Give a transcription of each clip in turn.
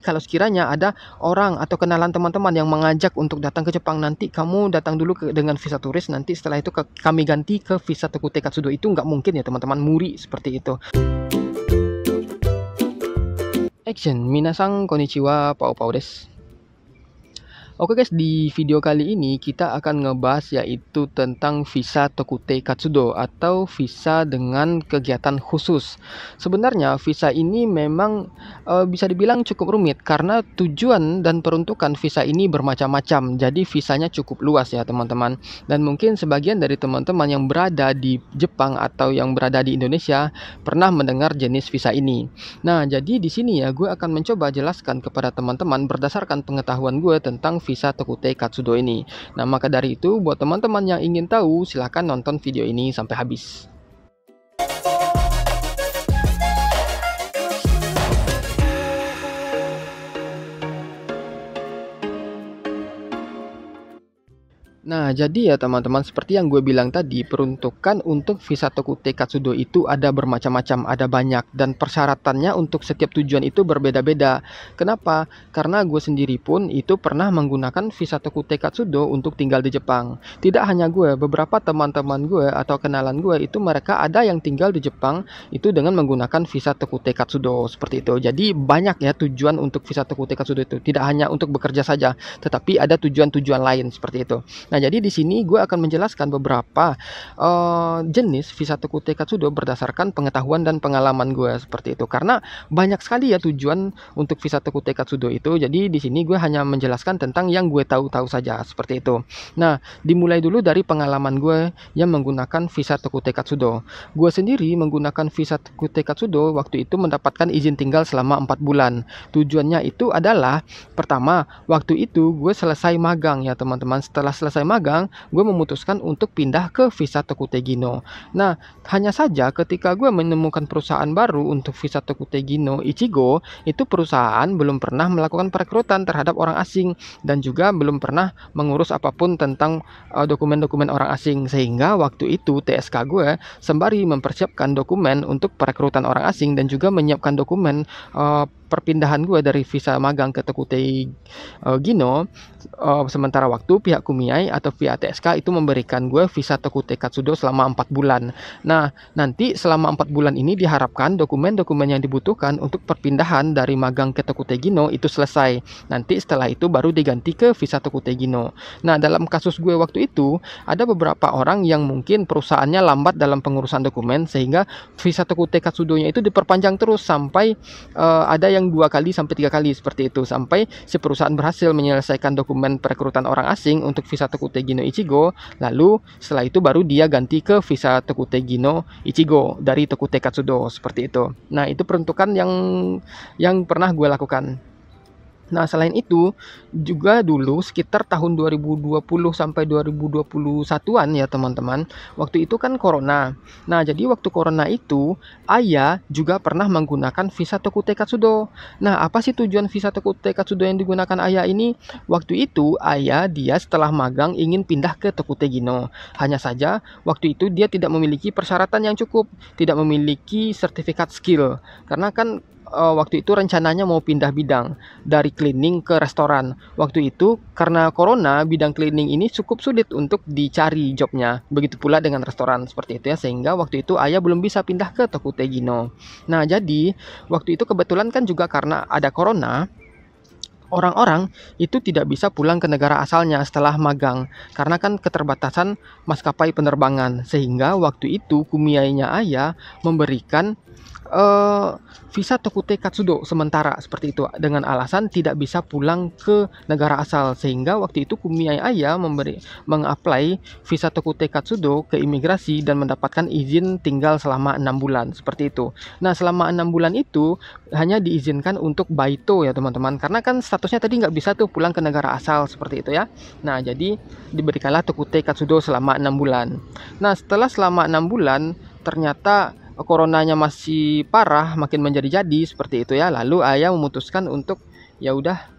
kalau sekiranya ada orang atau kenalan teman-teman yang mengajak untuk datang ke Jepang, nanti kamu datang dulu dengan visa turis, nanti setelah itu kami ganti ke visa Tokute Katsudo, itu nggak mungkin ya teman-teman, muri seperti itu. Action, minasan konnichiwa, pao pao desu. Oke guys, di video kali ini kita akan ngebahas yaitu tentang visa Tokute Katsudo atau visa dengan kegiatan khusus. Sebenarnya visa ini memang bisa dibilang cukup rumit karena tujuan dan peruntukan visa ini bermacam-macam. Jadi visanya cukup luas ya teman-teman. Dan mungkin sebagian dari teman-teman yang berada di Jepang atau yang berada di Indonesia pernah mendengar jenis visa ini. Nah, jadi di sini ya gue akan mencoba jelaskan kepada teman-teman berdasarkan pengetahuan gue tentang visa Tokute Katsudo ini. Nah, maka dari itu buat teman-teman yang ingin tahu silahkan nonton video ini sampai habis. Nah, jadi ya teman-teman, seperti yang gue bilang tadi, peruntukan untuk visa Tokute Katsudo itu ada bermacam-macam, ada banyak, dan persyaratannya untuk setiap tujuan itu berbeda-beda. Kenapa? Karena gue sendiri pun itu pernah menggunakan visa Tokute Katsudo untuk tinggal di Jepang. Tidak hanya gue, beberapa teman-teman gue atau kenalan gue itu mereka ada yang tinggal di Jepang itu dengan menggunakan visa Tokute Katsudo seperti itu. Jadi banyak ya tujuan untuk visa Tokute Katsudo itu, tidak hanya untuk bekerja saja, tetapi ada tujuan-tujuan lain seperti itu. Nah, jadi di sini gue akan menjelaskan beberapa jenis visa Tokute Katsudo berdasarkan pengetahuan dan pengalaman gue seperti itu. Karena banyak sekali ya tujuan untuk visa Tokute Katsudo itu. Jadi di sini gue hanya menjelaskan tentang yang gue tahu-tahu saja seperti itu. Nah, dimulai dulu dari pengalaman gue yang menggunakan visa Tokute Katsudo. Gue sendiri menggunakan visa Tokute Katsudo waktu itu mendapatkan izin tinggal selama 4 bulan. Tujuannya itu adalah pertama, waktu itu gue selesai magang ya teman-teman. Setelah selesai magang, gue memutuskan untuk pindah ke visa Tokute Gino. Nah, hanya saja ketika gue menemukan perusahaan baru untuk visa Tokute Gino Ichigo, itu perusahaan belum pernah melakukan perekrutan terhadap orang asing dan juga belum pernah mengurus apapun tentang dokumen-dokumen orang asing, sehingga waktu itu TSK gue sembari mempersiapkan dokumen untuk perekrutan orang asing dan juga menyiapkan dokumen perpindahan gue dari visa magang ke Tokute Gino, sementara waktu pihak Kumiai atau pihak TSK itu memberikan gue visa Tokute Katsudo selama 4 bulan. Nah, nanti selama 4 bulan ini diharapkan dokumen-dokumen yang dibutuhkan untuk perpindahan dari magang ke Tokute Gino itu selesai. Nanti setelah itu baru diganti ke visa Tokute Gino. Nah, dalam kasus gue waktu itu ada beberapa orang yang mungkin perusahaannya lambat dalam pengurusan dokumen sehingga visa Tokute Katsudo-nya itu diperpanjang terus sampai ada yang 2 kali sampai 3 kali seperti itu, sampai si perusahaan berhasil menyelesaikan dokumen perekrutan orang asing untuk visa Tokute Gino Ichigo, lalu setelah itu baru dia ganti ke visa Tokute Gino Ichigo dari Tokute Katsudo seperti itu. Nah, itu peruntukan yang pernah gue lakukan. Nah, selain itu juga dulu sekitar tahun 2020 sampai 2021-an ya teman-teman. Waktu itu kan corona. Nah, jadi waktu corona itu ayah juga pernah menggunakan visa Tokute Katsudo. Nah, apa sih tujuan visa Tokute Katsudo yang digunakan ayah ini? Waktu itu ayah dia setelah magang ingin pindah ke Tokute Gino. Hanya saja waktu itu dia tidak memiliki persyaratan yang cukup, tidak memiliki sertifikat skill. Karena kan waktu itu rencananya mau pindah bidang dari cleaning ke restoran. Waktu itu karena corona, bidang cleaning ini cukup sulit untuk dicari jobnya. Begitu pula dengan restoran seperti itu ya, sehingga waktu itu ayah belum bisa pindah ke Tokute Gino. Nah, jadi waktu itu kebetulan kan juga karena ada corona, orang-orang itu tidak bisa pulang ke negara asalnya setelah magang karena kan keterbatasan maskapai penerbangan, sehingga waktu itu Kumiainya ayah memberikan visa Tokute Katsudo sementara seperti itu dengan alasan tidak bisa pulang ke negara asal, sehingga waktu itu Kumiai ayah mengapply visa Tokute Katsudo ke imigrasi dan mendapatkan izin tinggal selama 6 bulan seperti itu. Nah, selama 6 bulan itu hanya diizinkan untuk baito ya teman-teman, karena kan statusnya tadi nggak bisa tuh pulang ke negara asal seperti itu ya. Nah, jadi diberikanlah Tokute Katsudo selama 6 bulan. Nah, selama 6 bulan ternyata coronanya masih parah, makin menjadi-jadi seperti itu ya. Lalu ayah memutuskan untuk ya udah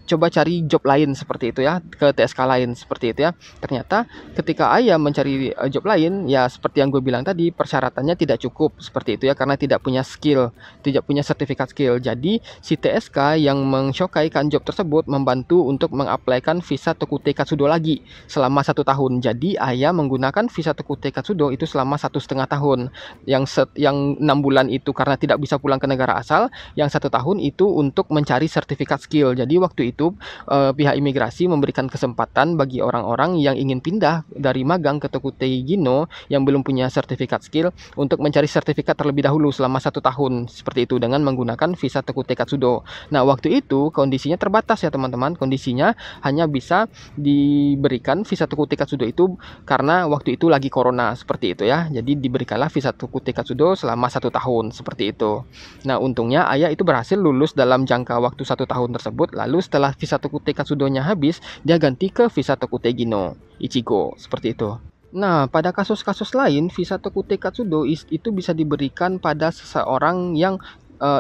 coba cari job lain seperti itu ya, ke TSK lain seperti itu ya. Ternyata ketika ayah mencari job lain, ya seperti yang gue bilang tadi, persyaratannya tidak cukup seperti itu ya, karena tidak punya skill, tidak punya sertifikat skill. Jadi si TSK yang mensyokaikan job tersebut membantu untuk mengaplikan visa Tokutei Katsudo lagi selama 1 tahun. Jadi ayah menggunakan visa Tokutei Katsudo itu selama 1,5 tahun. Yang 6 bulan itu karena tidak bisa pulang ke negara asal, yang 1 tahun itu untuk mencari sertifikat skill. Jadi waktu itu pihak imigrasi memberikan kesempatan bagi orang-orang yang ingin pindah dari magang ke Tokutei Gino yang belum punya sertifikat skill untuk mencari sertifikat terlebih dahulu selama 1 tahun seperti itu dengan menggunakan visa Tokutei Katsudo. Nah waktu itu kondisinya terbatas ya teman-teman, kondisinya hanya bisa diberikan visa Tokutei Katsudo itu karena waktu itu lagi corona seperti itu ya. Jadi diberikanlah visa Tokutei Katsudo selama 1 tahun seperti itu. Nah untungnya ayah itu berhasil lulus dalam jangka waktu 1 tahun tersebut. Lalu setelah visa Tokutei Katsudonya habis, dia ganti ke visa Tokutei Gino Ichigo seperti itu. Nah, pada kasus-kasus lain, visa Tokutei Katsudo itu bisa diberikan pada seseorang yang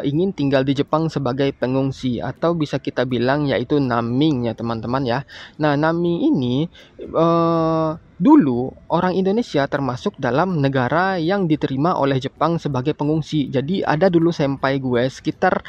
ingin tinggal di Jepang sebagai pengungsi, atau bisa kita bilang yaitu naming ya teman-teman ya. Nah, naming ini dulu orang Indonesia termasuk dalam negara yang diterima oleh Jepang sebagai pengungsi. Jadi ada dulu senpai gue sekitar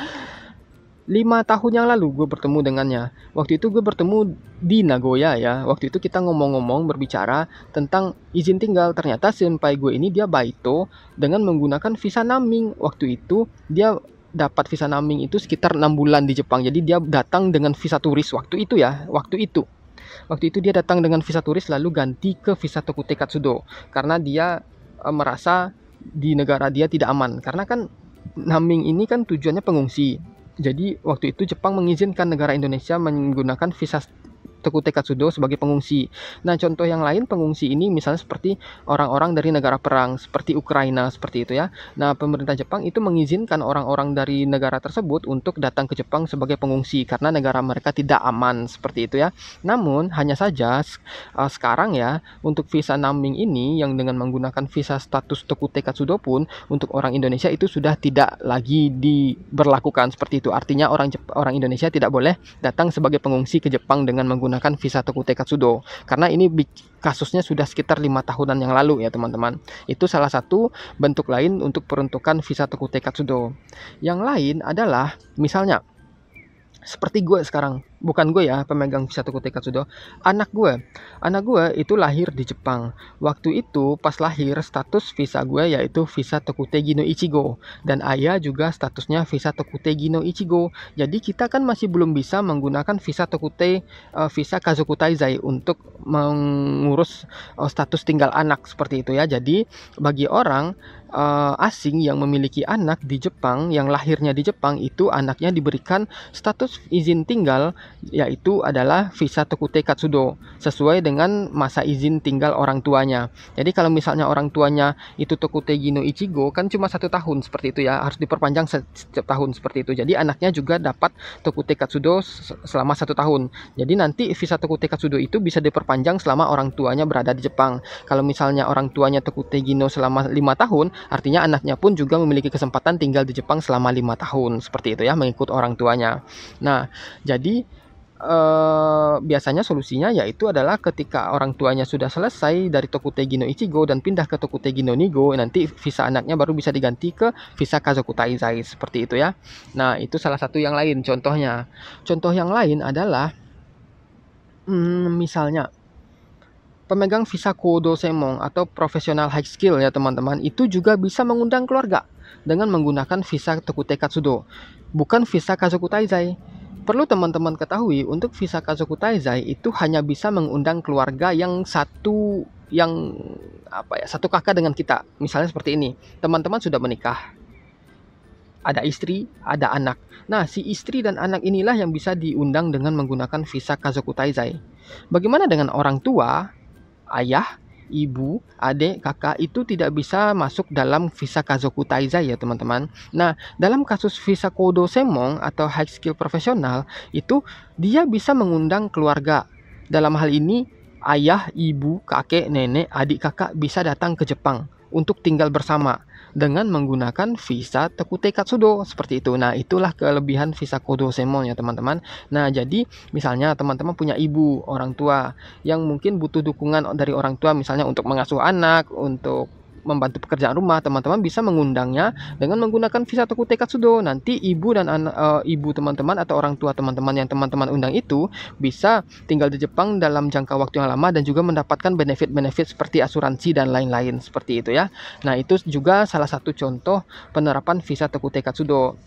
5 tahun yang lalu gue bertemu dengannya. Waktu itu gue bertemu di Nagoya ya. Waktu itu kita ngomong-ngomong berbicara tentang izin tinggal. Ternyata senpai gue ini dia baito dengan menggunakan visa naming. Waktu itu dia dapat visa naming itu sekitar 6 bulan di Jepang. Jadi dia datang dengan visa turis waktu itu ya. Waktu itu dia datang dengan visa turis lalu ganti ke visa Tokutei Katsudo. Karena dia merasa di negara dia tidak aman. Karena kan naming ini kan tujuannya pengungsi. Jadi waktu itu Jepang mengizinkan negara Indonesia menggunakan visa Tokutei Katsudo sebagai pengungsi. Nah, contoh yang lain pengungsi ini misalnya seperti orang-orang dari negara perang, seperti Ukraina, seperti itu ya. Nah, pemerintah Jepang itu mengizinkan orang-orang dari negara tersebut untuk datang ke Jepang sebagai pengungsi karena negara mereka tidak aman, seperti itu ya. Namun, hanya saja sekarang ya, untuk visa naming ini yang dengan menggunakan visa status Tokutei Katsudo pun untuk orang Indonesia itu sudah tidak lagi diberlakukan seperti itu. Artinya orang Indonesia tidak boleh datang sebagai pengungsi ke Jepang dengan menggunakan visa Tokutei Katsudo, karena ini kasusnya sudah sekitar 5 tahunan yang lalu ya teman-teman. Itu salah satu bentuk lain untuk peruntukan visa Tokutei Katsudo. Yang lain adalah misalnya seperti gue sekarang, bukan gue ya pemegang visa Tokutei Katsudo, anak gue itu lahir di Jepang. Waktu itu pas lahir status visa gue yaitu visa Tokutei Gino Ichigo, dan ayah juga statusnya visa Tokutei Gino Ichigo. Jadi kita kan masih belum bisa menggunakan visa Tokutei visa Kazoku Taizai untuk mengurus status tinggal anak seperti itu ya. Jadi bagi orang asing yang memiliki anak di Jepang, yang lahirnya di Jepang, itu anaknya diberikan status izin tinggal yaitu adalah visa Tokutei Katsudo sesuai dengan masa izin tinggal orang tuanya. Jadi kalau misalnya orang tuanya itu Tokutei Gino Ichigo kan cuma 1 tahun seperti itu ya, harus diperpanjang setiap tahun seperti itu. Jadi anaknya juga dapat Tokutei Katsudo selama 1 tahun. Jadi nanti visa Tokutei Katsudo itu bisa diperpanjang selama orang tuanya berada di Jepang. Kalau misalnya orang tuanya Tokutei Gino selama 5 tahun, artinya anaknya pun juga memiliki kesempatan tinggal di Jepang selama 5 tahun seperti itu ya, mengikut orang tuanya. Nah, jadi biasanya solusinya yaitu adalah ketika orang tuanya sudah selesai dari Tokutei Gino Ichigo dan pindah ke Tokutei Gino Nigo, nanti visa anaknya baru bisa diganti ke visa Kazoku Taizai seperti itu ya. Nah, itu salah satu yang lain contohnya. Contoh yang lain adalah misalnya pemegang visa Kodo Semon atau profesional high skill ya teman-teman, itu juga bisa mengundang keluarga dengan menggunakan visa Tokutei Katsudo, bukan visa Kazoku Taizai. Perlu teman-teman ketahui, untuk visa Kazoku Taizai itu hanya bisa mengundang keluarga yang satu kakak dengan kita. Misalnya seperti ini, teman-teman sudah menikah, ada istri, ada anak. Nah, si istri dan anak inilah yang bisa diundang dengan menggunakan visa Kazoku Taizai. Bagaimana dengan orang tua? Ayah, ibu, adik, kakak itu tidak bisa masuk dalam visa Kazoku Taizai ya teman-teman. Nah, dalam kasus visa Kodo Semon atau high skill profesional itu dia bisa mengundang keluarga. Dalam hal ini ayah, ibu, kakek, nenek, adik, kakak bisa datang ke Jepang untuk tinggal bersama. dengan menggunakan visa Tokutei Katsudo seperti itu. Nah, itulah kelebihan visa Kodosemon ya teman-teman. Nah, jadi misalnya teman-teman punya ibu, orang tua yang mungkin butuh dukungan dari orang tua misalnya untuk mengasuh anak, untuk membantu pekerjaan rumah, teman-teman bisa mengundangnya dengan menggunakan visa Tokutei Katsudo. Nanti ibu dan ibu teman-teman atau orang tua teman-teman yang teman-teman undang itu bisa tinggal di Jepang dalam jangka waktu yang lama dan juga mendapatkan benefit-benefit seperti asuransi dan lain-lain seperti itu ya. Nah, itu juga salah satu contoh penerapan visa Tokutei Katsudo.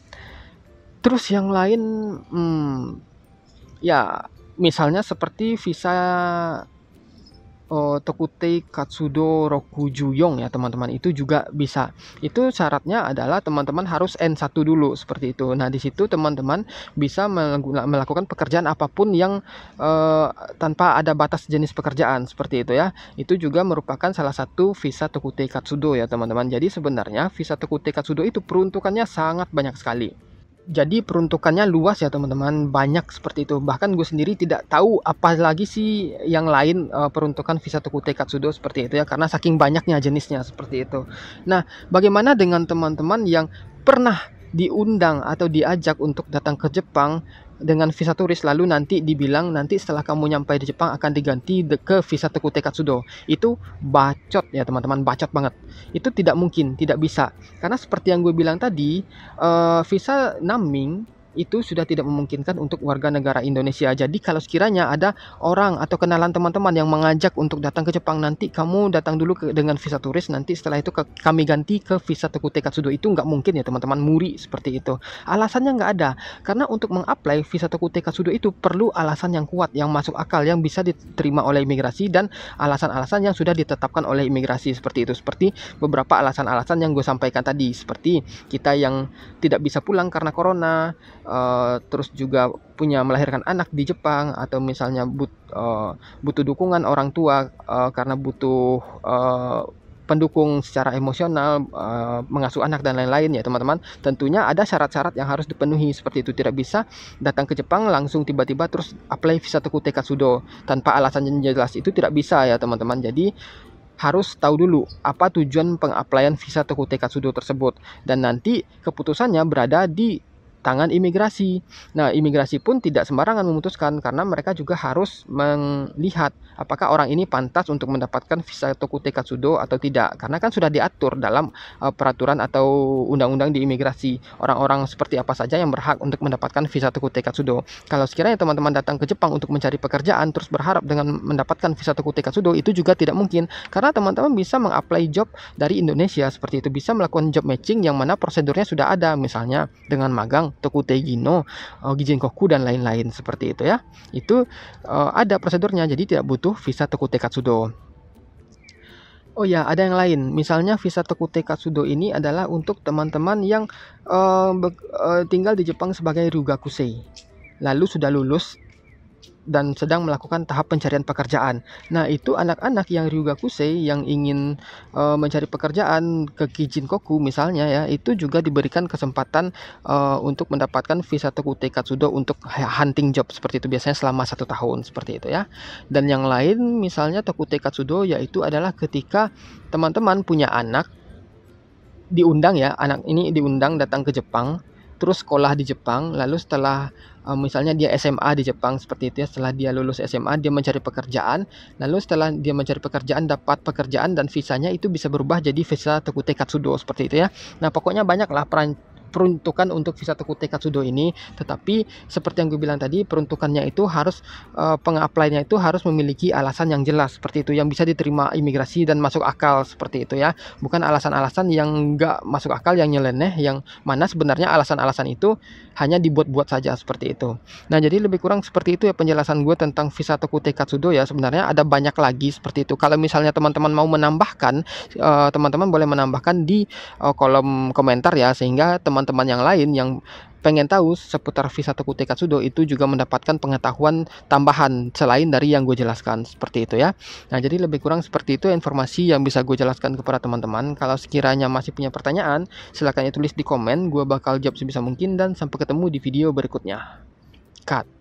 Terus yang lain, ya misalnya seperti visa Tokutei Katsudo Rokujuyong ya teman-teman, itu juga bisa. Itu syaratnya adalah teman-teman harus N1 dulu seperti itu. Nah, di situ teman-teman bisa melakukan pekerjaan apapun yang tanpa ada batas jenis pekerjaan seperti itu ya. Itu juga merupakan salah satu visa Tokutei Katsudo ya teman-teman. Jadi sebenarnya visa Tokutei Katsudo itu peruntukannya sangat banyak sekali. Jadi peruntukannya luas ya teman-teman, banyak seperti itu. Bahkan gue sendiri tidak tahu apa lagi sih yang lain peruntukan visa Tokutei Katsudo seperti itu ya, karena saking banyaknya jenisnya seperti itu. Nah, bagaimana dengan teman-teman yang pernah diundang atau diajak untuk datang ke Jepang dengan visa turis, lalu nanti dibilang nanti setelah kamu nyampe di Jepang akan diganti ke visa Tokutei Katsudo? Itu bacot ya teman-teman, bacot banget. Itu tidak mungkin, tidak bisa. Karena seperti yang gue bilang tadi, visa Naming itu sudah tidak memungkinkan untuk warga negara Indonesia. Jadi kalau sekiranya ada orang atau kenalan teman-teman yang mengajak untuk datang ke Jepang, nanti kamu datang dulu dengan visa turis, nanti setelah itu kami ganti ke visa Tokutei Katsudo, itu nggak mungkin ya teman-teman, muri seperti itu. Alasannya nggak ada, karena untuk mengapply visa Tokutei Katsudo itu perlu alasan yang kuat, yang masuk akal, yang bisa diterima oleh imigrasi, dan alasan-alasan yang sudah ditetapkan oleh imigrasi seperti itu. Seperti beberapa alasan-alasan yang gue sampaikan tadi, seperti kita yang tidak bisa pulang karena corona, terus juga punya melahirkan anak di Jepang, atau misalnya butuh dukungan orang tua karena butuh pendukung secara emosional, mengasuh anak dan lain-lain ya teman-teman. Tentunya ada syarat-syarat yang harus dipenuhi seperti itu. Tidak bisa datang ke Jepang langsung tiba-tiba terus apply visa Tokutei Katsudo tanpa alasan yang jelas, itu tidak bisa ya teman-teman. Jadi harus tahu dulu apa tujuan pengappaian visa Tokutei Katsudo tersebut, dan nanti keputusannya berada di tangan imigrasi. Nah, imigrasi pun tidak sembarangan memutuskan, karena mereka juga harus melihat apakah orang ini pantas untuk mendapatkan visa Tokutei Katsudo atau tidak. Karena kan sudah diatur dalam peraturan atau undang-undang di imigrasi, orang-orang seperti apa saja yang berhak untuk mendapatkan visa Tokutei Katsudo. Kalau sekiranya teman-teman datang ke Jepang untuk mencari pekerjaan terus berharap dengan mendapatkan visa Tokutei Katsudo, itu juga tidak mungkin, karena teman-teman bisa mengapply job dari Indonesia seperti itu, bisa melakukan job matching yang mana prosedurnya sudah ada, misalnya dengan magang Tokutei Gino, Gijinkoku dan lain-lain seperti itu ya. Itu ada prosedurnya, jadi tidak butuh visa Tokutei Katsudo. Oh ya, ada yang lain. Misalnya visa Tokutei Katsudo ini adalah untuk teman-teman yang tinggal di Jepang sebagai Ryugakusei, lalu sudah lulus dan sedang melakukan tahap pencarian pekerjaan. Nah, itu anak-anak yang Ryugakusei yang ingin mencari pekerjaan ke Kijinkoku misalnya ya, itu juga diberikan kesempatan untuk mendapatkan visa Tokutei Katsudo untuk hunting job seperti itu, biasanya selama 1 tahun seperti itu ya. Dan yang lain misalnya Tokutei Katsudo yaitu adalah ketika teman-teman punya anak, diundang ya, anak ini diundang datang ke Jepang, terus sekolah di Jepang, lalu setelah misalnya dia SMA di Jepang seperti itu ya, setelah dia lulus SMA dia mencari pekerjaan, lalu setelah dia mencari pekerjaan dapat pekerjaan dan visanya itu bisa berubah jadi visa Tokutei Katsudo seperti itu ya. Nah, pokoknya banyaklah peruntukan untuk visa Tokutei Katsudo ini, tetapi seperti yang gue bilang tadi, peruntukannya itu harus pengapply-nya itu harus memiliki alasan yang jelas seperti itu, yang bisa diterima imigrasi dan masuk akal seperti itu ya, bukan alasan-alasan yang nggak masuk akal, yang nyeleneh, yang mana sebenarnya alasan-alasan itu hanya dibuat-buat saja seperti itu. Nah, jadi lebih kurang seperti itu ya penjelasan gue tentang visa Tokutei Katsudo ya. Sebenarnya ada banyak lagi seperti itu. Kalau misalnya teman-teman mau menambahkan, teman-teman boleh menambahkan di kolom komentar ya, sehingga teman-teman yang lain yang pengen tahu seputar visa Tokutei Katsudo itu juga mendapatkan pengetahuan tambahan selain dari yang gue jelaskan seperti itu ya. Nah, jadi lebih kurang seperti itu informasi yang bisa gue jelaskan kepada teman-teman. Kalau sekiranya masih punya pertanyaan, silahkan tulis di komen, gue bakal jawab sebisa mungkin, dan sampai ketemu di video berikutnya. Cut.